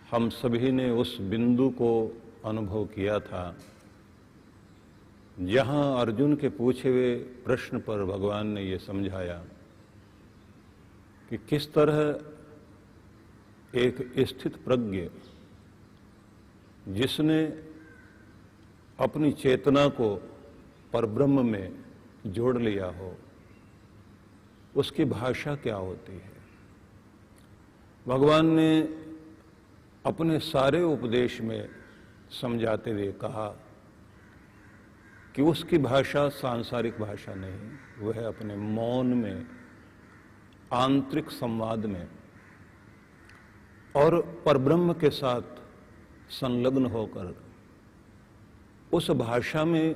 हम सभी ने उस बिंदु को अनुभव किया था जहां अर्जुन के पूछे हुए प्रश्न पर भगवान ने ये समझाया कि किस तरह एक स्थित प्रज्ञ जिसने अपनी चेतना को परब्रह्म में जोड़ लिया हो, उसकी भाषा क्या होती है। भगवान ने अपने सारे उपदेश में समझाते हुए कहा कि उसकी भाषा सांसारिक भाषा नहीं, वह अपने मौन में, आंतरिक संवाद में और परब्रह्म के साथ संलग्न होकर उस भाषा में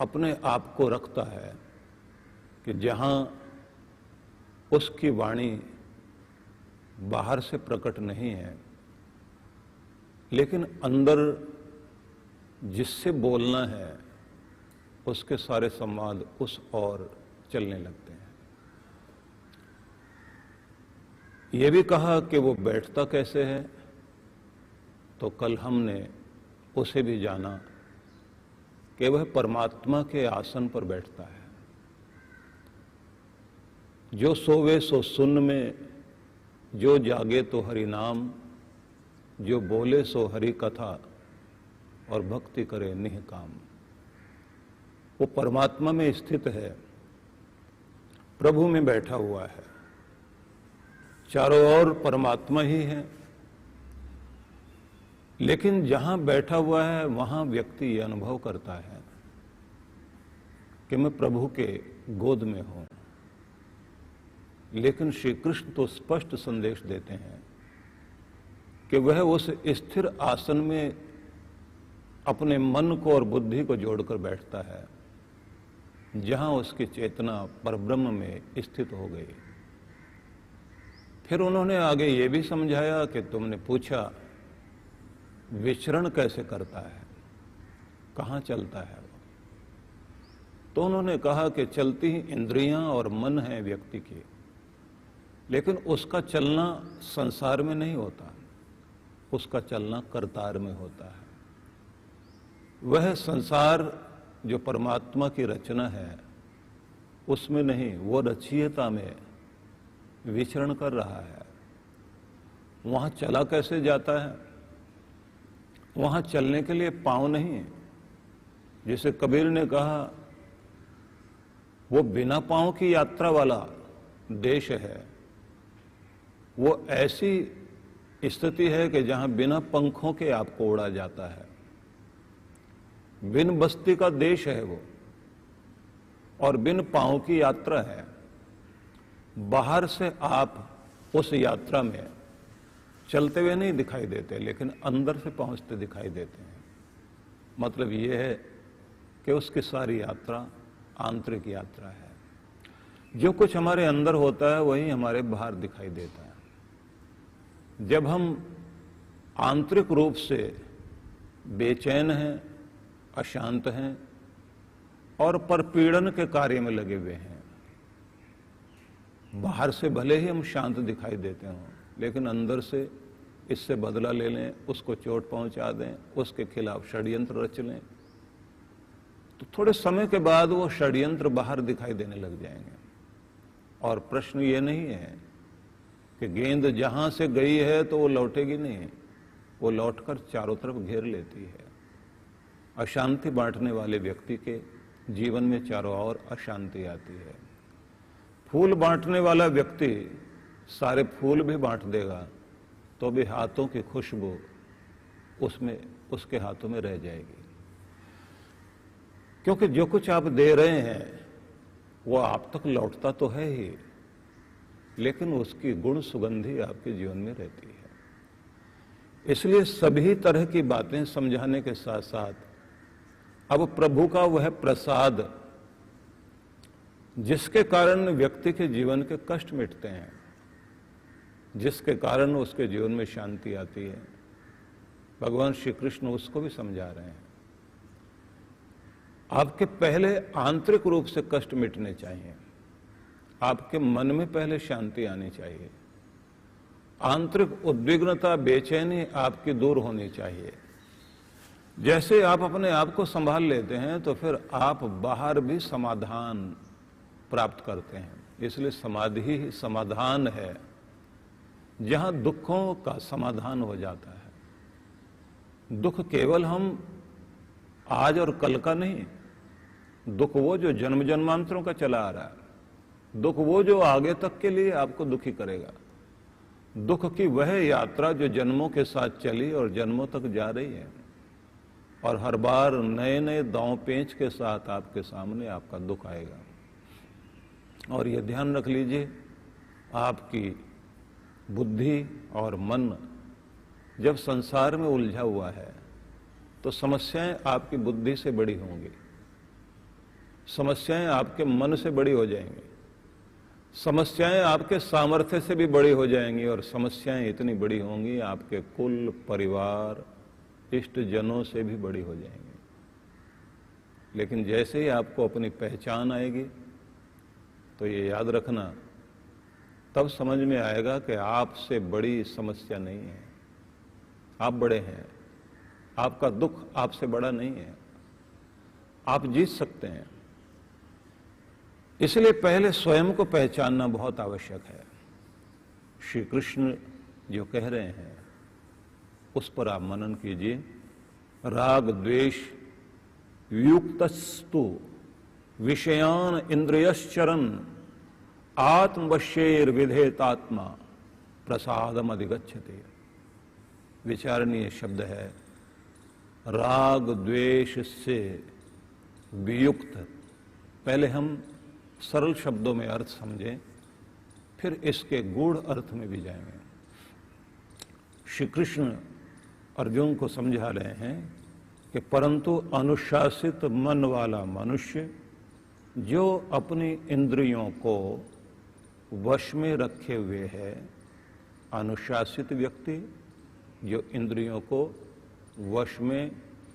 अपने आप को रखता है कि जहां उसकी वाणी बाहर से प्रकट नहीं है, लेकिन अंदर जिससे बोलना है उसके सारे संवाद उस ओर चलने लगते हैं। ये भी कहा कि वो बैठता कैसे है, तो कल हमने उसे भी जाना कि वह परमात्मा के आसन पर बैठता है। जो सोवे सो सुन में, जो जागे तो हरि नाम, जो बोले सो हरि कथा, और भक्ति करे निह काम। वो परमात्मा में स्थित है, प्रभु में बैठा हुआ है, चारों ओर परमात्मा ही है, लेकिन जहां बैठा हुआ है वहां व्यक्ति ये अनुभव करता है कि मैं प्रभु के गोद में हूं। लेकिन श्री कृष्ण तो स्पष्ट संदेश देते हैं कि वह उस स्थिर आसन में अपने मन को और बुद्धि को जोड़कर बैठता है जहां उसकी चेतना परब्रह्म में स्थित हो गई। फिर उन्होंने आगे ये भी समझाया कि तुमने पूछा विचरण कैसे करता है, कहां चलता है वो। तो उन्होंने कहा कि चलती ही इंद्रियां और मन है व्यक्ति की, लेकिन उसका चलना संसार में नहीं होता, उसका चलना करतार में होता है। वह संसार जो परमात्मा की रचना है उसमें नहीं, वो रचयिता में विचरण कर रहा है। वहां चला कैसे जाता है, वहां चलने के लिए पांव नहीं। जैसे कबीर ने कहा वो बिना पांव की यात्रा वाला देश है, वो ऐसी स्थिति है कि जहां बिना पंखों के आपको उड़ा जाता है। बिन बस्ती का देश है वो, और बिन पांव की यात्रा है। बाहर से आप उस यात्रा में चलते हुए नहीं दिखाई देते, लेकिन अंदर से पहुंचते दिखाई देते हैं। मतलब यह है कि उसकी सारी यात्रा आंतरिक यात्रा है। जो कुछ हमारे अंदर होता है वही हमारे बाहर दिखाई देता है। जब हम आंतरिक रूप से बेचैन हैं, अशांत हैं और परपीड़न के कार्य में लगे हुए हैं, बाहर से भले ही हम शांत दिखाई देते हों, लेकिन अंदर से इससे बदला ले लें, उसको चोट पहुंचा दें, उसके खिलाफ षड्यंत्र रच लें, तो थोड़े समय के बाद वो षड्यंत्र बाहर दिखाई देने लग जाएंगे। और प्रश्न ये नहीं है कि गेंद जहां से गई है तो वो लौटेगी नहीं, वो लौटकर चारों तरफ घेर लेती है। अशांति बांटने वाले व्यक्ति के जीवन में चारों ओर अशांति आती है। फूल बांटने वाला व्यक्ति सारे फूल भी बांट देगा तो भी हाथों की खुशबू उसमें, उसके हाथों में रह जाएगी। क्योंकि जो कुछ आप दे रहे हैं वो आप तक लौटता तो है ही, लेकिन उसकी गुण सुगंधी आपके जीवन में रहती है। इसलिए सभी तरह की बातें समझाने के साथ साथ अब प्रभु का वह प्रसाद जिसके कारण व्यक्ति के जीवन के कष्ट मिटते हैं, जिसके कारण उसके जीवन में शांति आती है, भगवान श्री कृष्ण उसको भी समझा रहे हैं। आपके पहले आंतरिक रूप से कष्ट मिटने चाहिए, आपके मन में पहले शांति आनी चाहिए। आंतरिक उद्विग्नता, बेचैनी आपकी दूर होनी चाहिए। जैसे आप अपने आप को संभाल लेते हैं तो फिर आप बाहर भी समाधान प्राप्त करते हैं। इसलिए समाधि ही समाधान है, जहां दुखों का समाधान हो जाता है। दुख केवल हम आज और कल का नहीं, दुख वो जो जन्म जन्मांतरों का चला आ रहा है, दुख वो जो आगे तक के लिए आपको दुखी करेगा, दुख की वह यात्रा जो जन्मों के साथ चली और जन्मों तक जा रही है, और हर बार नए नए दांव पेंच के साथ आपके सामने आपका दुख आएगा। और ये ध्यान रख लीजिए, आपकी बुद्धि और मन जब संसार में उलझा हुआ है तो समस्याएं आपकी बुद्धि से बड़ी होंगी, समस्याएं आपके मन से बड़ी हो जाएंगी, समस्याएं आपके सामर्थ्य से भी बड़ी हो जाएंगी, और समस्याएं इतनी बड़ी होंगी आपके कुल, परिवार, इष्ट जनों से भी बड़ी हो जाएंगी। लेकिन जैसे ही आपको अपनी पहचान आएगी तो ये याद रखना, तब समझ में आएगा कि आपसे बड़ी समस्या नहीं है, आप बड़े हैं, आपका दुख आपसे बड़ा नहीं है, आप जीत सकते हैं। इसलिए पहले स्वयं को पहचानना बहुत आवश्यक है। श्री कृष्ण जो कह रहे हैं उस पर आप मनन कीजिए। राग द्वेष युक्तस्तु विषयान इंद्रियश्चरन् आत्मवश्येर विधेतात्मा प्रसादम अधिगच्छते। विचारणीय शब्द है। राग द्वेष से वियुक्त, पहले हम सरल शब्दों में अर्थ समझें, फिर इसके गूढ़ अर्थ में भी जाएंगे। श्री कृष्ण अर्जुन को समझा रहे हैं कि परंतु अनुशासित मन वाला मनुष्य जो अपनी इंद्रियों को वश में रखे हुए है, अनुशासित व्यक्ति जो इंद्रियों को वश में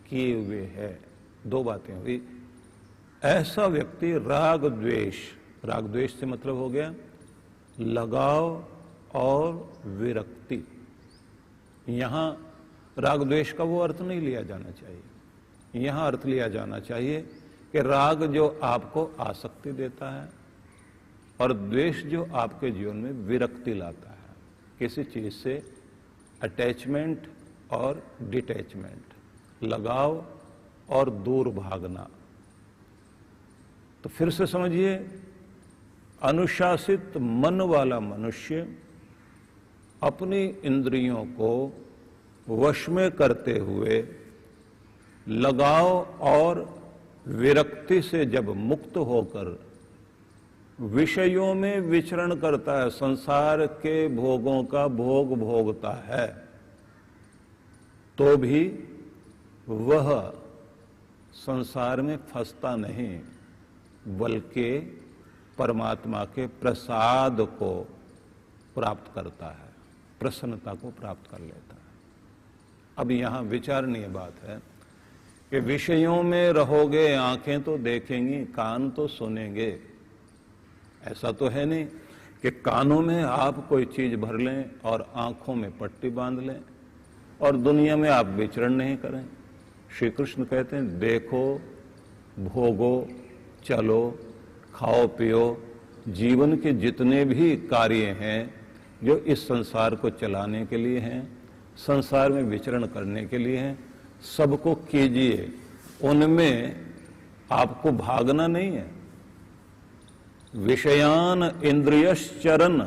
किए हुए है, दो बातें हुई। ऐसा व्यक्ति राग द्वेष से मतलब हो गया लगाव और विरक्ति। यहां राग द्वेष का वो अर्थ नहीं लिया जाना चाहिए। यहां अर्थ लिया जाना चाहिए कि राग जो आपको आसक्ति देता है और द्वेष जो आपके जीवन में विरक्ति लाता है, किसी चीज से अटैचमेंट और डिटैचमेंट, लगाव और दूर भागना। तो फिर से समझिए, अनुशासित मन वाला मनुष्य अपनी इंद्रियों को वश में करते हुए लगाव और विरक्ति से जब मुक्त होकर विषयों में विचरण करता है, संसार के भोगों का भोग भोगता है, तो भी वह संसार में फंसता नहीं, बल्कि परमात्मा के प्रसाद को प्राप्त करता है, प्रसन्नता को प्राप्त कर लेता है। अब यहां विचारणीय बात है कि विषयों में रहोगे, आंखें तो देखेंगी, कान तो सुनेंगे। ऐसा तो है नहीं कि कानों में आप कोई चीज भर लें और आंखों में पट्टी बांध लें और दुनिया में आप विचरण नहीं करें। श्री कृष्ण कहते हैं, देखो, भोगो, चलो, खाओ पियो, जीवन के जितने भी कार्य हैं जो इस संसार को चलाने के लिए हैं, संसार में विचरण करने के लिए हैं, सबको कीजिए। उनमें आपको भागना नहीं है। विषयान इंद्रियश्चरन्,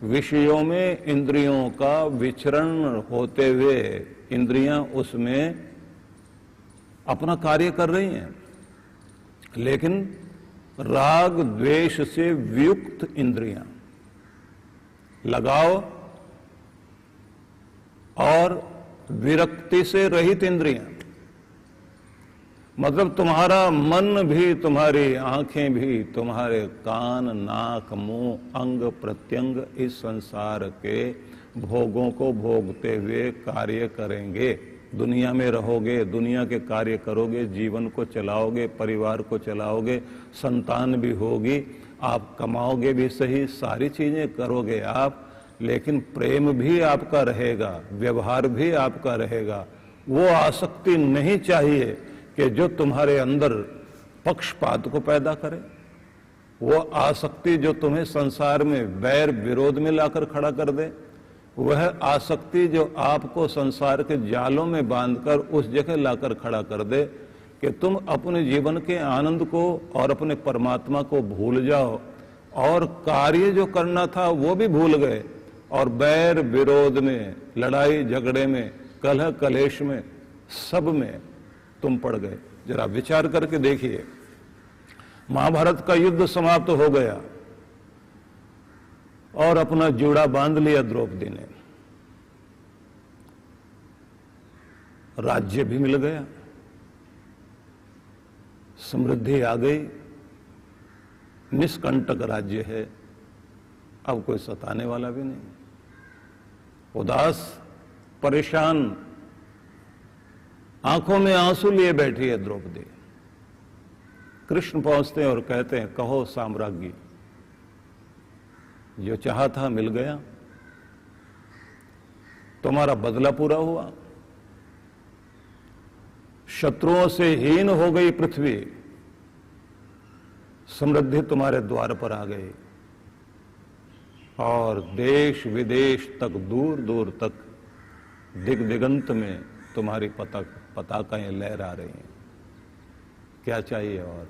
विषयों में इंद्रियों का विचरण होते हुए इंद्रियां उसमें अपना कार्य कर रही हैं, लेकिन राग द्वेष से वियुक्त इंद्रियां, लगाव और विरक्ति से रहित इंद्रियां, मतलब तुम्हारा मन भी, तुम्हारी आंखें भी, तुम्हारे कान, नाक, मुंह, अंग प्रत्यंग इस संसार के भोगों को भोगते हुए कार्य करेंगे। दुनिया में रहोगे, दुनिया के कार्य करोगे, जीवन को चलाओगे, परिवार को चलाओगे, संतान भी होगी, आप कमाओगे भी सही, सारी चीजें करोगे आप, लेकिन प्रेम भी आपका रहेगा, व्यवहार भी आपका रहेगा। वो आसक्ति नहीं चाहिए कि जो तुम्हारे अंदर पक्षपात को पैदा करे, वो आसक्ति जो तुम्हें संसार में वैर विरोध में लाकर खड़ा कर दे, वह आसक्ति जो आपको संसार के जालों में बांधकर उस जगह लाकर खड़ा कर दे कि तुम अपने जीवन के आनंद को और अपने परमात्मा को भूल जाओ और कार्य जो करना था वो भी भूल गए और बैर विरोध में, लड़ाई झगड़े में, कलह कलेश में, सब में तुम पड़ गए। जरा विचार करके देखिए, महाभारत का युद्ध समाप्त हो गया और अपना जूड़ा बांध लिया द्रौपदी ने, राज्य भी मिल गया, समृद्धि आ गई, निष्कंटक राज्य है, अब कोई सताने वाला भी नहीं। उदास, परेशान, आंखों में आंसू लिए बैठी है द्रौपदी। कृष्ण पहुंचते हैं और कहते हैं, कहो साम्राज्ञी, जो चाहा था मिल गया, तुम्हारा बदला पूरा हुआ, शत्रुओं से हीन हो गई पृथ्वी, समृद्धि तुम्हारे द्वार पर आ गई और देश विदेश तक, दूर दूर तक, दिग दिगंत में तुम्हारी पताकाएं लहरा रही हैं। क्या चाहिए और?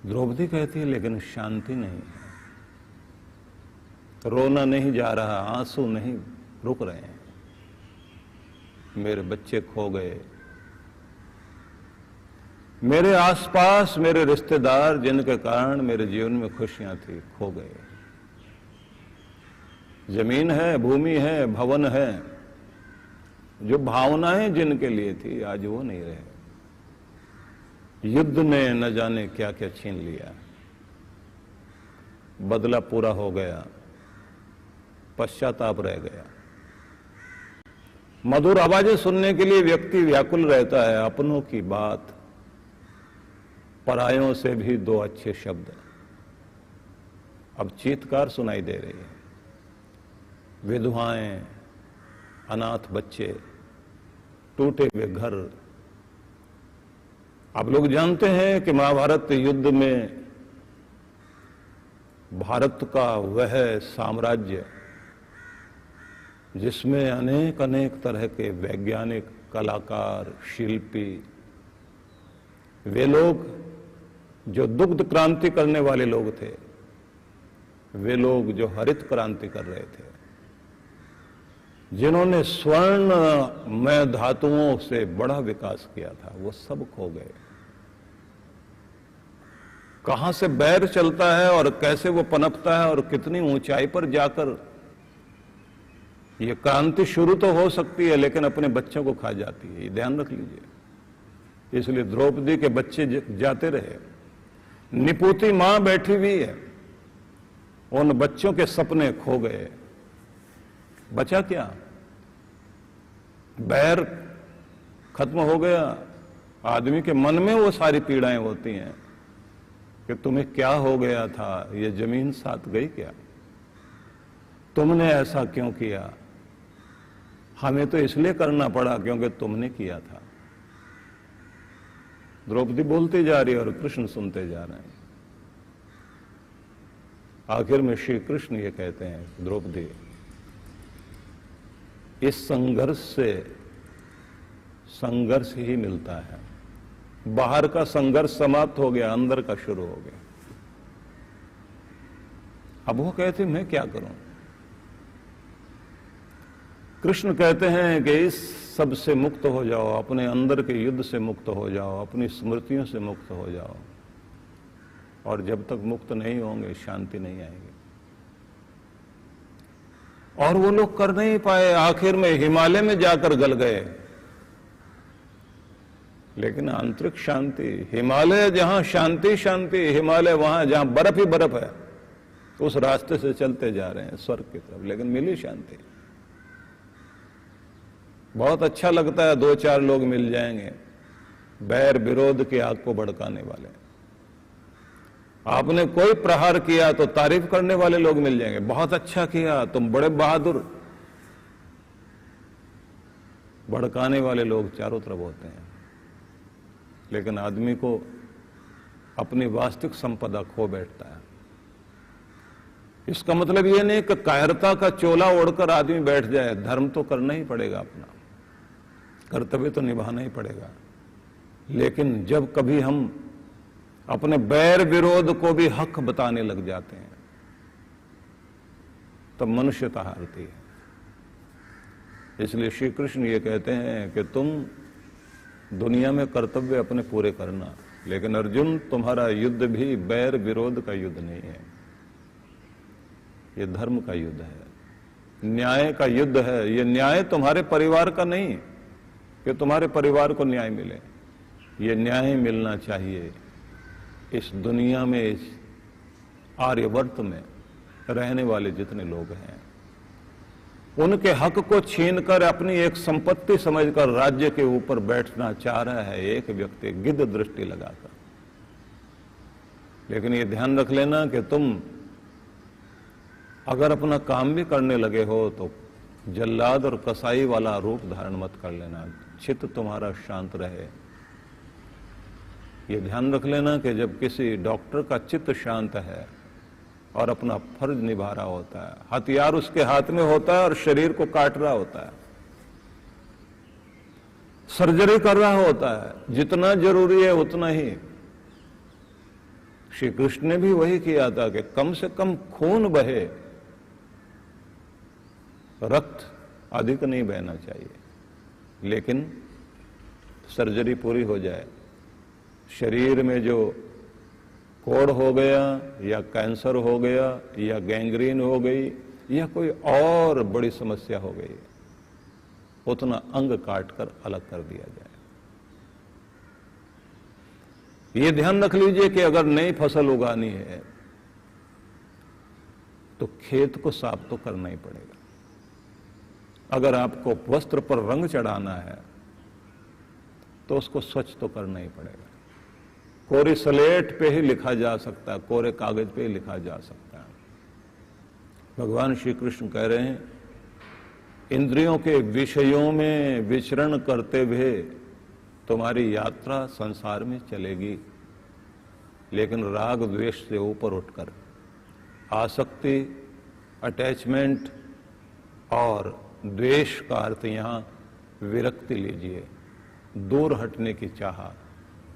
द्रौपदी कहती है, लेकिन शांति नहीं है, रोना नहीं जा रहा, आंसू नहीं रुक रहे हैं, मेरे बच्चे खो गए, मेरे आसपास मेरे रिश्तेदार जिनके कारण मेरे जीवन में खुशियां थी, खो गए। जमीन है, भूमि है, भवन है, जो भावनाएं जिनके लिए थी आज वो नहीं रहे। युद्ध ने न जाने क्या क्या छीन लिया, बदला पूरा हो गया, पश्चाताप रह गया। मधुर आवाजें सुनने के लिए व्यक्ति व्याकुल रहता है, अपनों की बात, परायों से भी दो अच्छे शब्द, अब चीत्कार सुनाई दे रही है। विधवाएं, अनाथ बच्चे, टूटे हुए घर। आप लोग जानते हैं कि महाभारत युद्ध में भारत का वह साम्राज्य जिसमें अनेक अनेक तरह के वैज्ञानिक, कलाकार, शिल्पी, वे लोग जो दुग्ध क्रांति करने वाले लोग थे, वे लोग जो हरित क्रांति कर रहे थे, जिन्होंने स्वर्ण में धातुओं से बड़ा विकास किया था, वो सब खो गए। कहां से बैर चलता है और कैसे वो पनपता है और कितनी ऊंचाई पर जाकर ये क्रांति शुरू तो हो सकती है, लेकिन अपने बच्चों को खा जाती है, ये ध्यान रख लीजिए। इसलिए द्रौपदी के बच्चे जाते रहे, निपुती मां बैठी हुई है, उन बच्चों के सपने खो गए, बचा क्या? बैर खत्म हो गया। आदमी के मन में वो सारी पीड़ाएं होती हैं कि तुम्हें क्या हो गया था, ये जमीन साथ गई क्या, तुमने ऐसा क्यों किया, हमें तो इसलिए करना पड़ा क्योंकि तुमने किया था। द्रौपदी बोलती जा रही है और कृष्ण सुनते जा रहे हैं। आखिर में श्री कृष्ण ये कहते हैं, द्रौपदी, इस संघर्ष से संघर्ष ही मिलता है। बाहर का संघर्ष समाप्त हो गया, अंदर का शुरू हो गया। अब वो कहते मैं क्या करूं? कृष्ण कहते हैं कि इस सब से मुक्त हो जाओ, अपने अंदर के युद्ध से मुक्त हो जाओ, अपनी स्मृतियों से मुक्त हो जाओ, और जब तक मुक्त नहीं होंगे शांति नहीं आएगी। और वो लोग कर नहीं पाए, आखिर में हिमालय में जाकर गल गए। लेकिन आंतरिक शांति, हिमालय जहां शांति शांति, हिमालय वहां जहां बर्फ ही बर्फ है, उस रास्ते से चलते जा रहे हैं स्वर्ग की तरफ, लेकिन मिली शांति। बहुत अच्छा लगता है, दो चार लोग मिल जाएंगे बैर विरोध की आग को भड़काने वाले, आपने कोई प्रहार किया तो तारीफ करने वाले लोग मिल जाएंगे, बहुत अच्छा किया, तुम बड़े बहादुर। भड़काने वाले लोग चारों तरफ होते हैं। लेकिन आदमी को अपनी वास्तविक संपदा खो बैठता है। इसका मतलब यह नहीं कि कायरता का चोला ओढ़कर आदमी बैठ जाए। धर्म तो करना ही पड़ेगा, अपना कर्तव्य तो निभाना ही पड़ेगा। लेकिन जब कभी हम अपने बैर विरोध को भी हक बताने लग जाते हैं तब मनुष्यता हारती है। इसलिए श्री कृष्ण ये कहते हैं कि तुम दुनिया में कर्तव्य अपने पूरे करना, लेकिन अर्जुन तुम्हारा युद्ध भी बैर विरोध का युद्ध नहीं है, ये धर्म का युद्ध है, न्याय का युद्ध है। ये न्याय तुम्हारे परिवार का नहीं कि तुम्हारे परिवार को न्याय मिले, ये न्याय मिलना चाहिए इस दुनिया में, इस आर्यवर्त में रहने वाले जितने लोग हैं। उनके हक को छीनकर अपनी एक संपत्ति समझकर राज्य के ऊपर बैठना चाह रहा है एक व्यक्ति गिद्ध दृष्टि लगाकर। लेकिन ये ध्यान रख लेना कि तुम अगर अपना काम भी करने लगे हो तो जल्लाद और कसाई वाला रूप धारण मत कर लेना, चित्त तुम्हारा शांत रहे। ये ध्यान रख लेना कि जब किसी डॉक्टर का चित्त शांत है और अपना फर्ज निभा रहा होता है, हथियार उसके हाथ में होता है और शरीर को काट रहा होता है, सर्जरी कर रहा होता है, जितना जरूरी है उतना ही। श्री कृष्ण ने भी वही किया था कि कम से कम खून बहे, रक्त अधिक नहीं बहना चाहिए, लेकिन सर्जरी पूरी हो जाए। शरीर में जो कोढ़ हो गया या कैंसर हो गया या गैंग्रीन हो गई या कोई और बड़ी समस्या हो गई, उतना अंग काटकर अलग कर दिया जाए। ये ध्यान रख लीजिए कि अगर नई फसल उगानी है तो खेत को साफ तो करना ही पड़ेगा। अगर आपको वस्त्र पर रंग चढ़ाना है तो उसको स्वच्छ तो करना ही पड़ेगा। कोरी स्लेट पे ही लिखा जा सकता है, कोरे कागज पे ही लिखा जा सकता है। भगवान श्री कृष्ण कह रहे हैं, इंद्रियों के विषयों में विचरण करते हुए तुम्हारी यात्रा संसार में चलेगी, लेकिन राग द्वेष से ऊपर उठकर आसक्ति, अटैचमेंट और द्वेष का अर्थ यहां विरक्ति लीजिए, दूर हटने की चाह।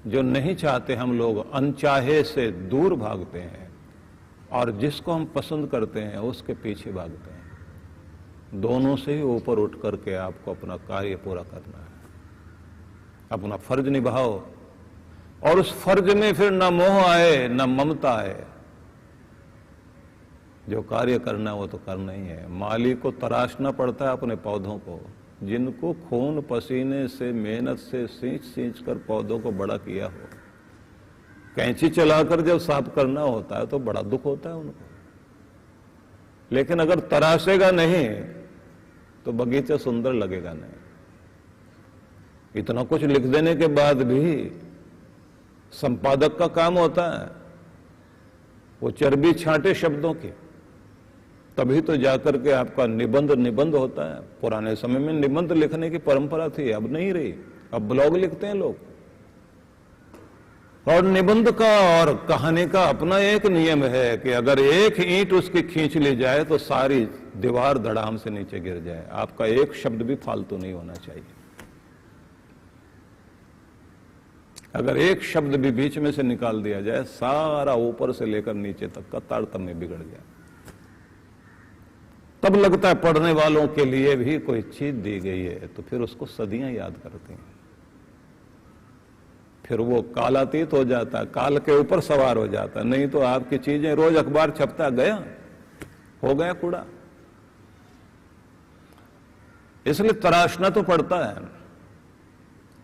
जो नहीं चाहते हम लोग अनचाहे से दूर भागते हैं और जिसको हम पसंद करते हैं उसके पीछे भागते हैं। दोनों से ही ऊपर उठ करके आपको अपना कार्य पूरा करना है, अपना फर्ज निभाओ और उस फर्ज में फिर न मोह आए न ममता आए। जो कार्य करना है वो तो करना ही है। माली को तराशना पड़ता है अपने पौधों को, जिनको खून पसीने से मेहनत से सींच कर पौधों को बड़ा किया हो। कैंची चलाकर जब साफ करना होता है तो बड़ा दुख होता है उनको, लेकिन अगर तराशेगा नहीं तो बगीचा सुंदर लगेगा नहीं। इतना कुछ लिख देने के बाद भी संपादक का काम होता है वो चर्बी छांटे शब्दों की, तभी तो जाकर के आपका निबंध होता है। पुराने समय में निबंध लिखने की परंपरा थी, अब नहीं रही, अब ब्लॉग लिखते हैं लोग। और निबंध का और कहानी का अपना एक नियम है कि अगर एक ईंट उसकी खींच ली जाए तो सारी दीवार धड़ाम से नीचे गिर जाए। आपका एक शब्द भी फालतू नहीं होना चाहिए। अगर एक शब्द भी बीच में से निकाल दिया जाए, सारा ऊपर से लेकर नीचे तक का तारतम्य बिगड़ जाए। तब लगता है पढ़ने वालों के लिए भी कोई चीज दी गई है, तो फिर उसको सदियां याद करते हैं। फिर वो कालातीत हो जाता है, काल के ऊपर सवार हो जाता है। नहीं तो आपकी चीजें रोज अखबार छपता गया, हो गया कूड़ा। इसलिए तराशना तो पड़ता है।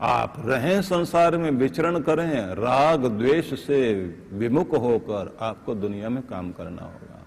आप रहें संसार में, विचरण करें, राग द्वेष से विमुख होकर आपको दुनिया में काम करना होगा।